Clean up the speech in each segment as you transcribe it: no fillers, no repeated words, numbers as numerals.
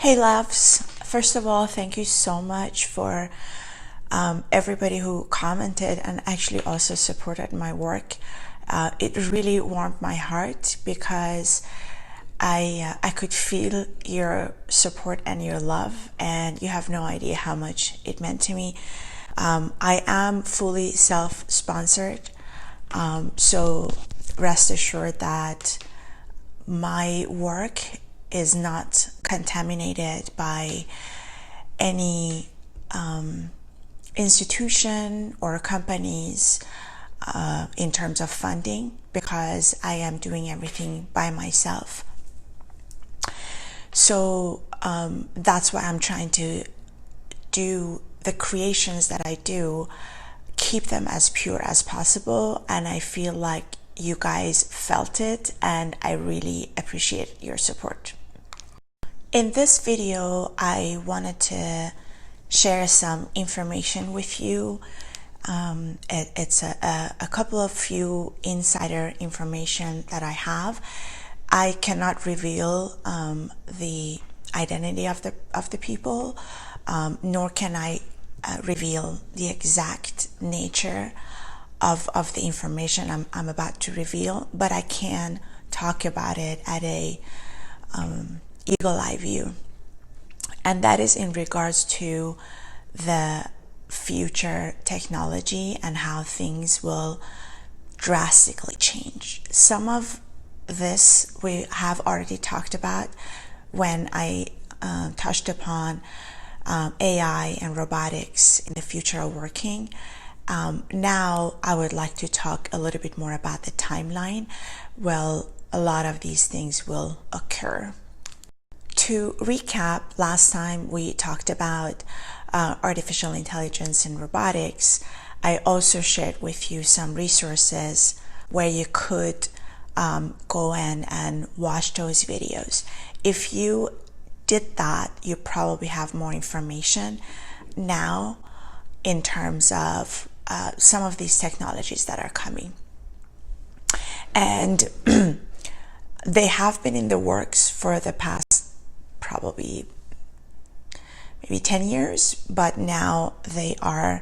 Hey loves, first of all, thank you so much for everybody who commented and actually also supported my work. It really warmed my heart because I could feel your support and your love, and you have no idea how much it meant to me. I am fully self-sponsored, so rest assured that my work is not contaminated by any institution or companies in terms of funding, because I am doing everything by myself. So that's why I'm trying to do the creations that I do, keep them as pure as possible, and I feel like you guys felt it, and I really appreciate your support. In this video, I wanted to share some information with you. It's a couple of few insider information that I have. I cannot reveal the identity of the people, nor can I reveal the exact nature of the information I'm about to reveal, but I can talk about it at a eagle eye view, and that is in regards to the future technology and how things will drastically change. Some of this we have already talked about when I touched upon AI and robotics in the future of working. Now I would like to talk a little bit more about the timeline. Well, a lot of these things will occur. To recap, last time we talked about artificial intelligence and robotics. I also shared with you some resources where you could go in and watch those videos. If you did that, you probably have more information now in terms of some of these technologies that are coming. And they have been in the works for the past probably maybe 10 years, but now they are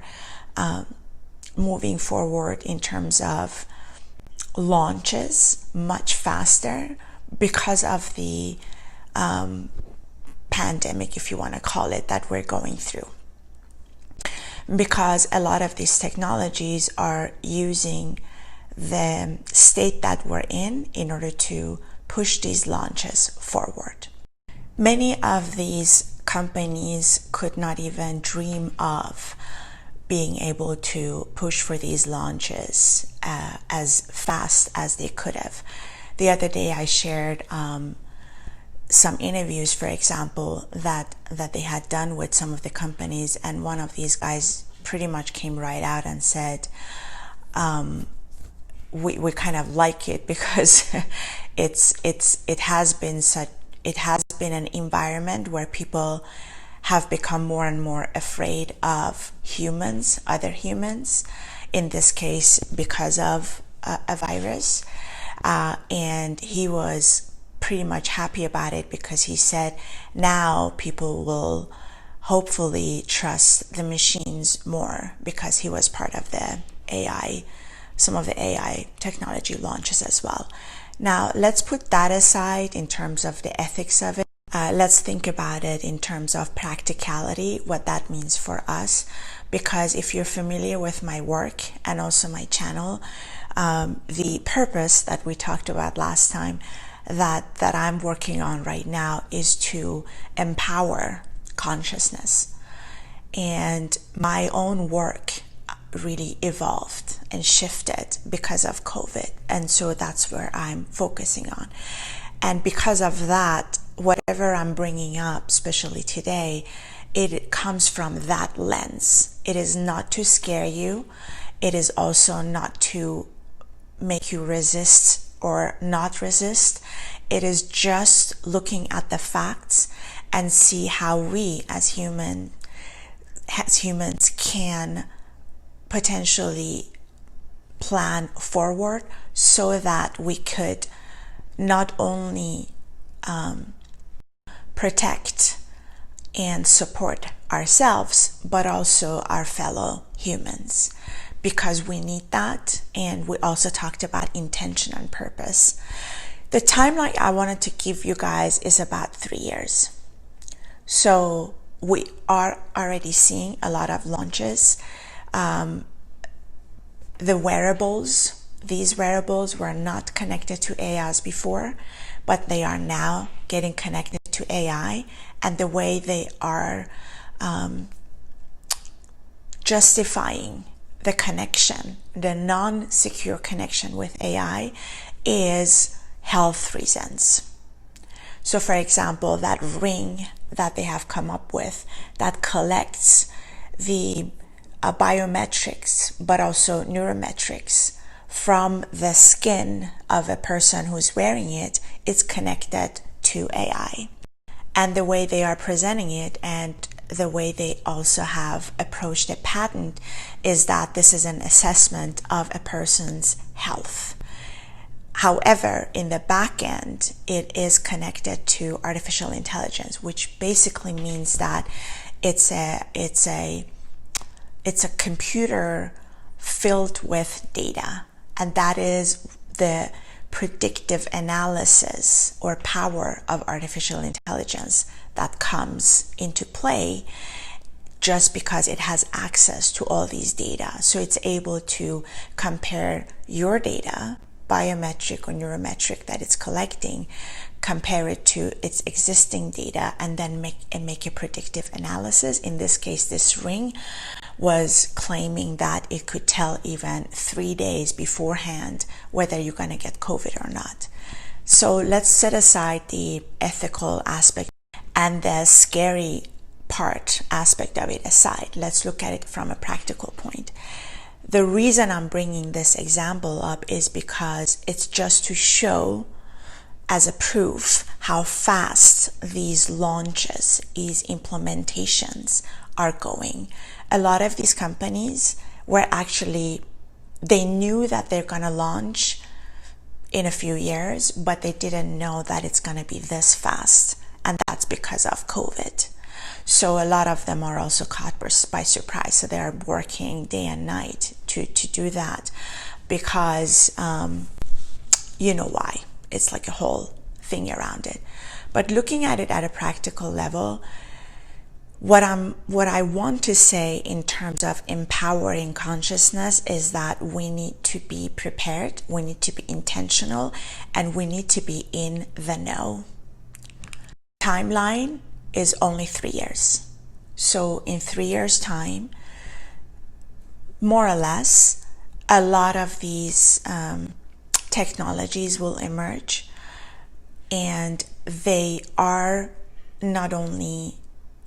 moving forward in terms of launches much faster because of the pandemic, if you want to call it, that we're going through. Because a lot of these technologies are using the state that we're in order to push these launches forward. Many of these companies could not even dream of being able to push for these launches as fast as they could have. The other day I shared some interviews, for example, that they had done with some of the companies, and one of these guys pretty much came right out and said, we kind of like it because it has been an environment where people have become more and more afraid of humans, other humans, in this case because of a virus, and he was pretty much happy about it because he said now people will hopefully trust the machines more, because he was part of the AI, some of the AI technology launches as well. Now let's put that aside in terms of the ethics of it. Let's think about it in terms of practicality, what that means for us. Because if you're familiar with my work and also my channel, the purpose that we talked about last time that I'm working on right now is to empower consciousness. And my own work really evolved and shifted because of COVID, and so that's where I'm focusing on. And because of that, whatever I'm bringing up, especially today, it comes from that lens. It is not to scare you. It is also not to make you resist or not resist. It is just looking at the facts and see how we as humans can potentially plan forward so that we could not only protect and support ourselves, but also our fellow humans, because we need that. And we also talked about intention and purpose. The timeline I wanted to give you guys is about 3 years. So we are already seeing a lot of launches. The wearables, these wearables were not connected to AIs before, but they are now getting connected to AI, and the way they are justifying the connection, the non-secure connection with AI, is health reasons. So for example, that ring that they have come up with that collects the biometrics, but also neurometrics from the skin of a person who's wearing it, it's connected to AI. And the way they are presenting it and the way they also have approached a patent is that this is an assessment of a person's health. However, in the back end, it is connected to artificial intelligence, which basically means that it's a computer filled with data, and that is the predictive analysis or power of artificial intelligence that comes into play just because it has access to all these data. So it's able to compare your data, biometric or neurometric that it's collecting, compare it to its existing data, and then make a predictive analysis. In this case, this ring was claiming that it could tell even 3 days beforehand whether you're going to get COVID or not. So let's set aside the ethical aspect and the scary part aspect of it aside. Let's look at it from a practical point. The reason I'm bringing this example up is because it's just to show as a proof how fast these launches, these implementations are going. A lot of these companies were actually, they knew that they're going to launch in a few years, but they didn't know that it's going to be this fast. And that's because of COVID. So a lot of them are also caught by surprise. So they are working day and night to do that because you know why. It's like a whole thing around it. But looking at it at a practical level, what I want to say in terms of empowering consciousness is that we need to be prepared, we need to be intentional, and we need to be in the know. Timeline is only 3 years. So in 3 years' time, more or less, a lot of these technologies will emerge, and they are not only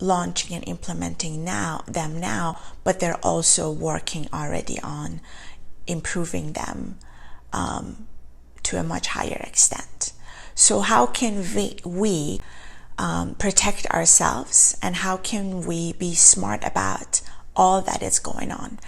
launching and implementing them now, but they're also working already on improving them to a much higher extent. So how can we protect ourselves, and how can we be smart about all that is going on?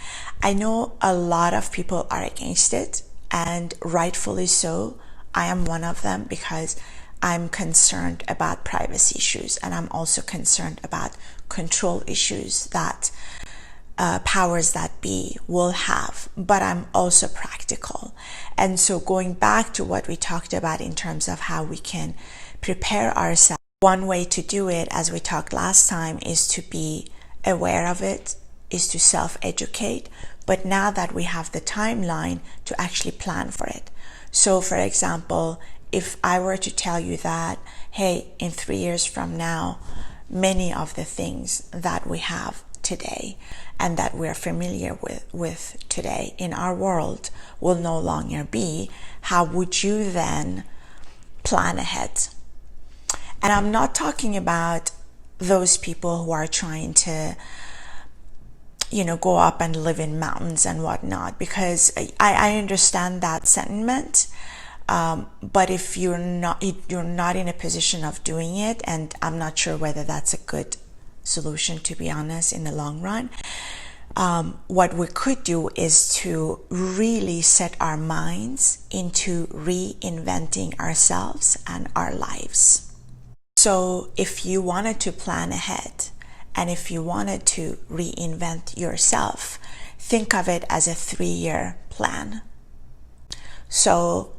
I know a lot of people are against it, and rightfully so. I am one of them because I'm concerned about privacy issues, and I'm also concerned about control issues that powers that be will have. But I'm also practical. And so going back to what we talked about in terms of how we can prepare ourselves, one way to do it, as we talked last time, is to be aware of it, is to self-educate. But now that we have the timeline, to actually plan for it. So for example, if I were to tell you that, hey, in 3 years from now, many of the things that we have today and that we're familiar with today in our world will no longer be, how would you then plan ahead? And I'm not talking about those people who are trying to, go up and live in mountains and whatnot, because I understand that sentiment. But if you're not in a position of doing it, and I'm not sure whether that's a good solution, to be honest, in the long run, what we could do is to really set our minds into reinventing ourselves and our lives. So if you wanted to plan ahead, And if you wanted to reinvent yourself, think of it as a 3-year plan. So,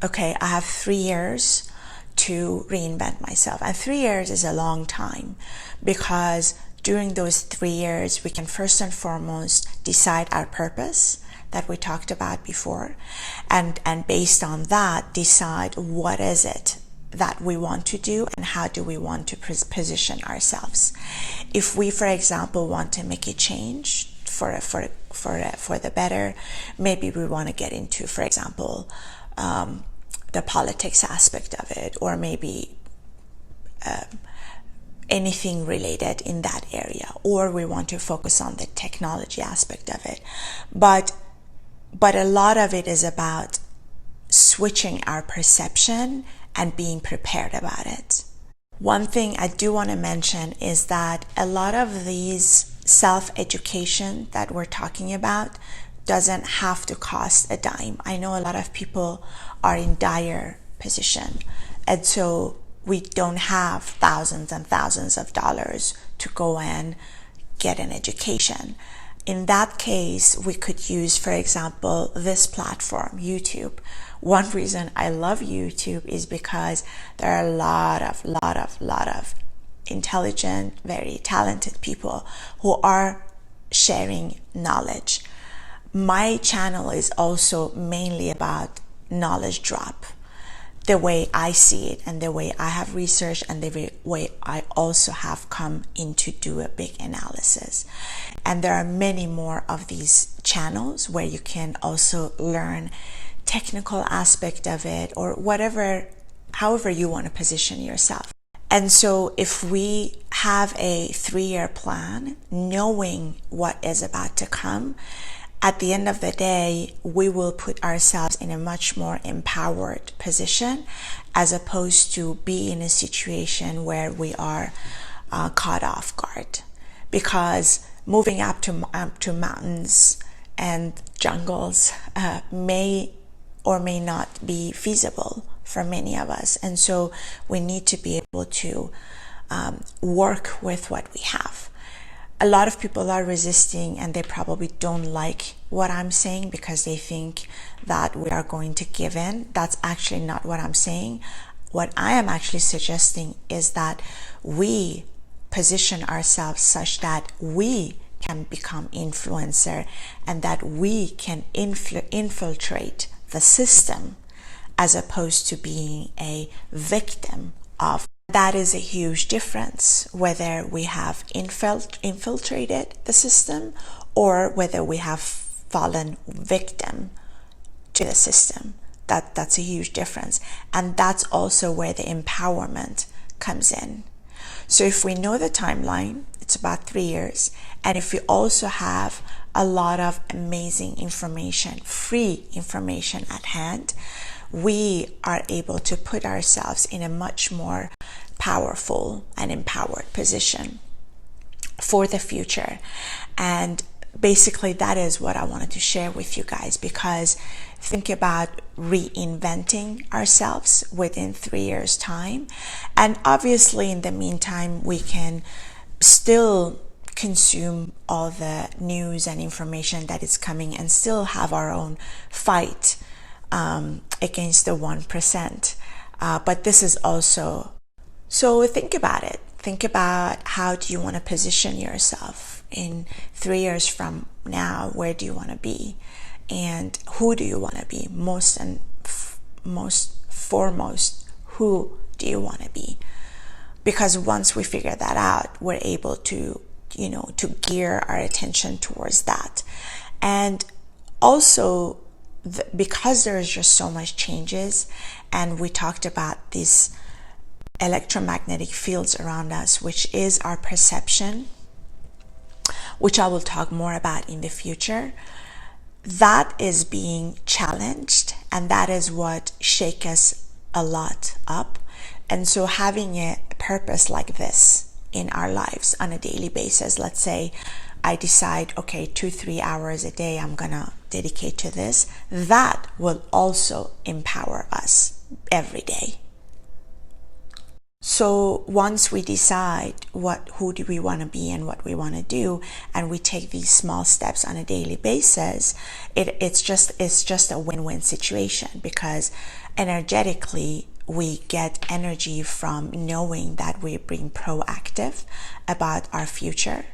okay, I have 3 years to reinvent myself. And 3 years is a long time, because during those 3 years, we can first and foremost decide our purpose that we talked about before. And based on that, decide what is it that we want to do and how do we want to position ourselves. If we, for example, want to make a change for the better, maybe we want to get into, for example, the politics aspect of it, or maybe anything related in that area, or we want to focus on the technology aspect of it. But a lot of it is about switching our perception and being prepared about it. One thing I do want to mention is that a lot of these self-education that we're talking about doesn't have to cost a dime. I know a lot of people are in dire position, and so we don't have thousands and thousands of dollars to go and get an education. In that case, we could use, for example, this platform, YouTube. One reason I love YouTube is because there are a lot of intelligent, very talented people who are sharing knowledge. My channel is also mainly about knowledge drop, the way I see it and the way I have researched and the way I also have come in to do a big analysis. And there are many more of these channels where you can also learn technical aspect of it, or however you want to position yourself. And so if we have a 3-year plan, knowing what is about to come, at the end of the day, we will put ourselves in a much more empowered position, as opposed to be in a situation where we are caught off guard. Because moving up to mountains and jungles may or may not be feasible for many of us. And so we need to be able to work with what we have. A lot of people are resisting, and they probably don't like what I'm saying because they think that we are going to give in. That's actually not what I'm saying. What I am actually suggesting is that we position ourselves such that we can become influencer, and that we can infiltrate the system, as opposed to being a victim of. That is a huge difference, whether we have infiltrated the system or whether we have fallen victim to the system. That's a huge difference. And that's also where the empowerment comes in. So if we know the timeline, it's about 3 years. And if we also have a lot of amazing information, free information at hand, we are able to put ourselves in a much more powerful and empowered position for the future. And basically that is what I wanted to share with you guys, because think about reinventing ourselves within 3 years' time. And obviously in the meantime, we can still consume all the news and information that is coming and still have our own fight against the 1%. But this is also, so think about it. Think about, how do you want to position yourself in 3 years from now? Where do you want to be? And who do you want to be? Most foremost, who do you want to be? Because once we figure that out, we're able to, to gear our attention towards that. And also, because there's just so much changes, and we talked about these electromagnetic fields around us, which is our perception, which I will talk more about in the future, that is being challenged, and that is what shakes us a lot up. And so having a purpose like this in our lives on a daily basis, let's say I decide, okay, 2-3 hours a day I'm gonna dedicate to this, that will also empower us every day. So once we decide who do we want to be and what we want to do, and we take these small steps on a daily basis, it's just a win-win situation, because energetically we get energy from knowing that we're being proactive about our future,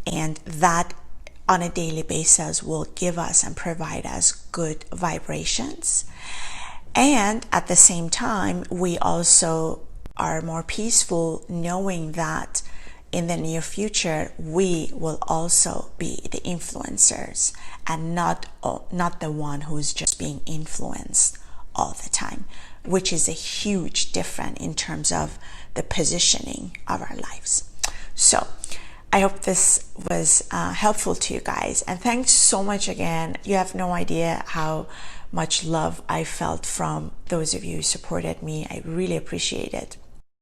and that on a daily basis will give us and provide us good vibrations. And at the same time, we also are more peaceful knowing that in the near future we will also be the influencers and not the one who's just being influenced all the time, which is a huge difference in terms of the positioning of our lives. So I hope this was helpful to you guys, and thanks so much again. You have no idea how much love I felt from those of you who supported me. I really appreciate it.